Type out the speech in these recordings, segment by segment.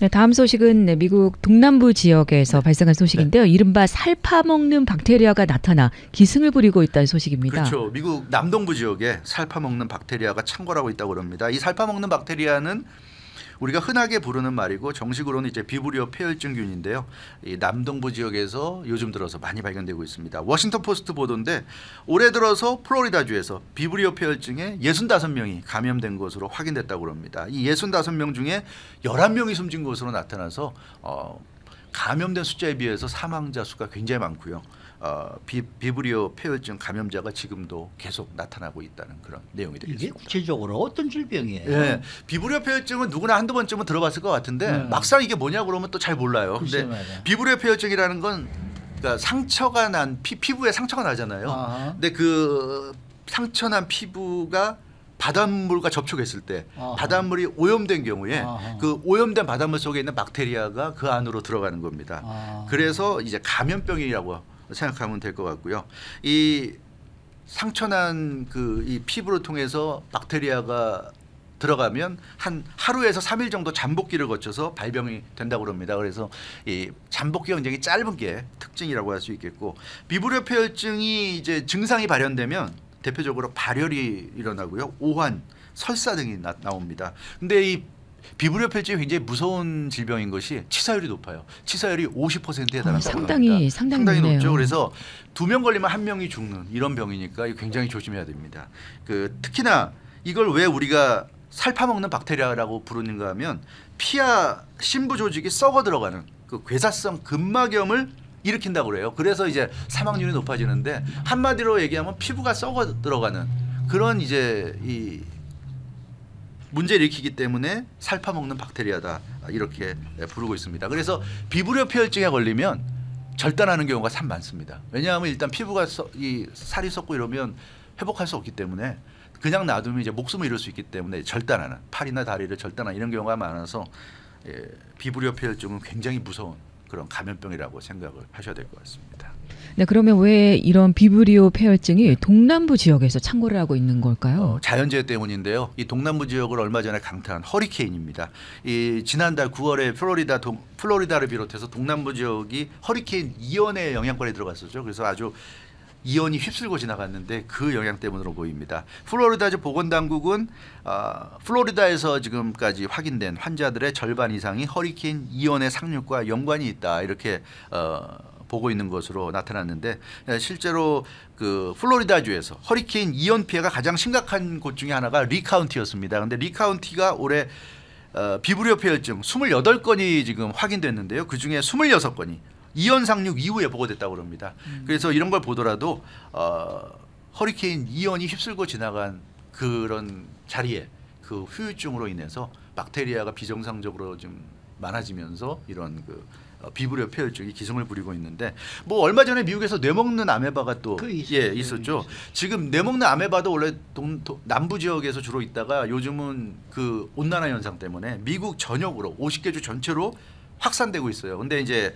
네, 다음 소식은 미국 동남부 지역에서 발생한 소식인데요. 이른바 살파먹는 박테리아가 나타나 기승을 부리고 있다는 소식입니다. 그렇죠. 미국 남동부 지역에 살파먹는 박테리아가 창궐하고 있다고 합니다. 이 살파먹는 박테리아는 우리가 흔하게 부르는 말이고 정식으로는 이제 비브리오 폐혈증균인데요. 이 남동부 지역에서 요즘 들어서 많이 발견되고 있습니다. 워싱턴 포스트 보도인데 올해 들어서 플로리다주에서 비브리오 폐혈증에 65명이 감염된 것으로 확인됐다고 합니다. 이 65명 중에 11명이 숨진 것으로 나타나서 감염된 숫자에 비해서 사망자 수가 굉장히 많고요. 비브리오 폐혈증 감염자가 지금도 계속 나타나고 있다는 그런 내용이 되겠습니다. 이게 구체적으로 어떤 질병이에요? 네, 비브리오 폐혈증은 누구나 한두 번쯤은 들어봤을 것 같은데 막상 이게 뭐냐 그러면 또 잘 몰라요. 근데 비브리오 폐혈증이라는 건 그러니까 상처가 난 피부에 상처가 나잖아요. 근데 그 상처 난 피부가 바닷물과 접촉했을 때 바닷물이 오염된 경우에 그 오염된 바닷물 속에 있는 박테리아가 그 안으로 들어가는 겁니다. 그래서 이제 감염병이라고 생각하면 될 것 같고요. 이 상처난 그 이 피부를 통해서 박테리아가 들어가면 한 하루에서 3일 정도 잠복기를 거쳐서 발병이 된다고 합니다. 그래서 이 잠복기가 굉장히 짧은 게 특징이라고 할 수 있겠고 비브리오 폐혈증이 이제 증상이 발현되면 대표적으로 발열이 일어나고요. 오한, 설사 등이 나옵니다. 근데 이 비브리오 폐혈증이 굉장히 무서운 질병인 것이 치사율이 높아요. 치사율이 50%에 달한다고 상당히 높죠. 그래서 2명 걸리면 1명이 죽는 이런 병이니까 굉장히 조심해야 됩니다. 그 특히나 이걸 왜 우리가 살파먹는 박테리아라고 부르는가 하면 피하 심부 조직이 썩어 들어가는 그 괴사성 근막염을 일으킨다고 그래요. 그래서 이제 사망률이 높아지는데 한마디로 얘기하면 피부가 썩어 들어가는 그런 이제 이 문제를 일으키기 때문에 살파먹는 박테리아다 이렇게 부르고 있습니다. 그래서 비브리오 폐혈증에 걸리면 절단하는 경우가 참 많습니다. 왜냐하면 일단 피부가 이 살이 썩고 이러면 회복할 수 없기 때문에 그냥 놔두면 이제 목숨을 잃을 수 있기 때문에 절단하는 팔이나 다리를 절단하는 이런 경우가 많아서 비브리오 폐혈증은 굉장히 무서운 그런 감염병이라고 생각을 하셔야 될 것 같습니다. 네, 그러면 왜 이런 비브리오 폐혈증이 동남부 지역에서 창궐을 하고 있는 걸까요? 자연재해 때문인데요. 이 동남부 지역을 얼마 전에 강타한 허리케인입니다. 이 지난달 9월에 플로리다를 비롯해서 동남부 지역이 허리케인 이언의 영향권에 들어갔었죠. 그래서 아주 이언이 휩쓸고 지나갔는데 그 영향 때문으로 보입니다. 플로리다주 보건당국은 플로리다에서 지금까지 확인된 환자들의 절반 이상이 허리케인 이언의 상륙과 연관이 있다 이렇게 보고 있는 것으로 나타났는데 실제로 그 플로리다주에서 허리케인 이언 피해가 가장 심각한 곳 중에 하나가 리 카운티였습니다. 그런데 리 카운티가 올해 비브리오 폐혈증 28건이 지금 확인됐는데요. 그중에 26건이 이언 상륙 이후에 보고됐다고 합니다. 그래서 이런 걸 보더라도 허리케인 이언이 휩쓸고 지나간 그런 자리에 그 후유증으로 인해서 박테리아가 비정상적으로 좀 많아지면서 이런 그 비브리오 폐혈증이 기승을 부리고 있는데 뭐 얼마 전에 미국에서 뇌먹는 아메바가 또 있었죠. 지금 뇌먹는 아메바도 원래 남부 지역에서 주로 있다가 요즘은 그 온난화 현상 때문에 미국 전역으로 50개 주 전체로 확산되고 있어요. 근데 이제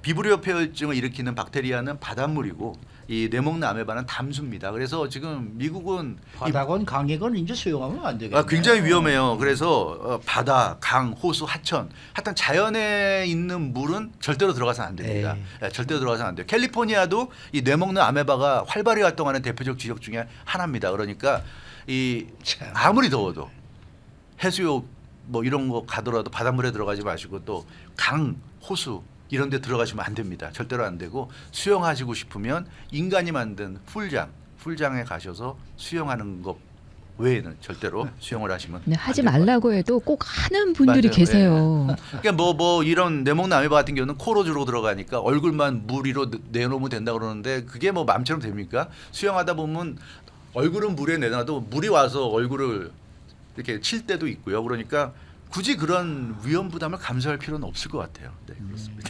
비브리오 폐혈증을 일으키는 박테리아는 바닷물이고 이 뇌먹는 아메바는 담수입니다. 그래서 지금 미국은 바다건 강이건 이제 수용하면 안 되겠네요. 굉장히 위험해요. 그래서 바다, 강, 호수, 하천, 하여튼 자연에 있는 물은 절대로 들어가서는 안 됩니다. 절대로 들어가서는 안 돼요. 캘리포니아도 이 뇌먹는 아메바가 활발히 활동하는 대표적 지역 중에 하나입니다. 그러니까 이 아무리 더워도 해수욕 뭐 이런 거 가더라도 바닷물에 들어가지 마시고 또 강, 호수 이런 데 들어가시면 안 됩니다. 절대로 안 되고 수영하시고 싶으면 인간이 만든 풀장에 가셔서 수영하는 것 외에는 절대로 수영을 하시면 하지 말라고 해도 꼭 하는 분들이 계세요. 그러니까 뭐 이런 뇌먹는 아메바 같은 경우는 코로 주로 들어가니까 얼굴만 물 위로 내놓으면 된다고 그러는데 그게 뭐 마음처럼 됩니까? 수영하다 보면 얼굴은 물에 내놔도 물이 와서 얼굴을 이렇게 칠 때도 있고요. 그러니까 굳이 그런 위험 부담을 감수할 필요는 없을 것 같아요. 네, 그렇습니다.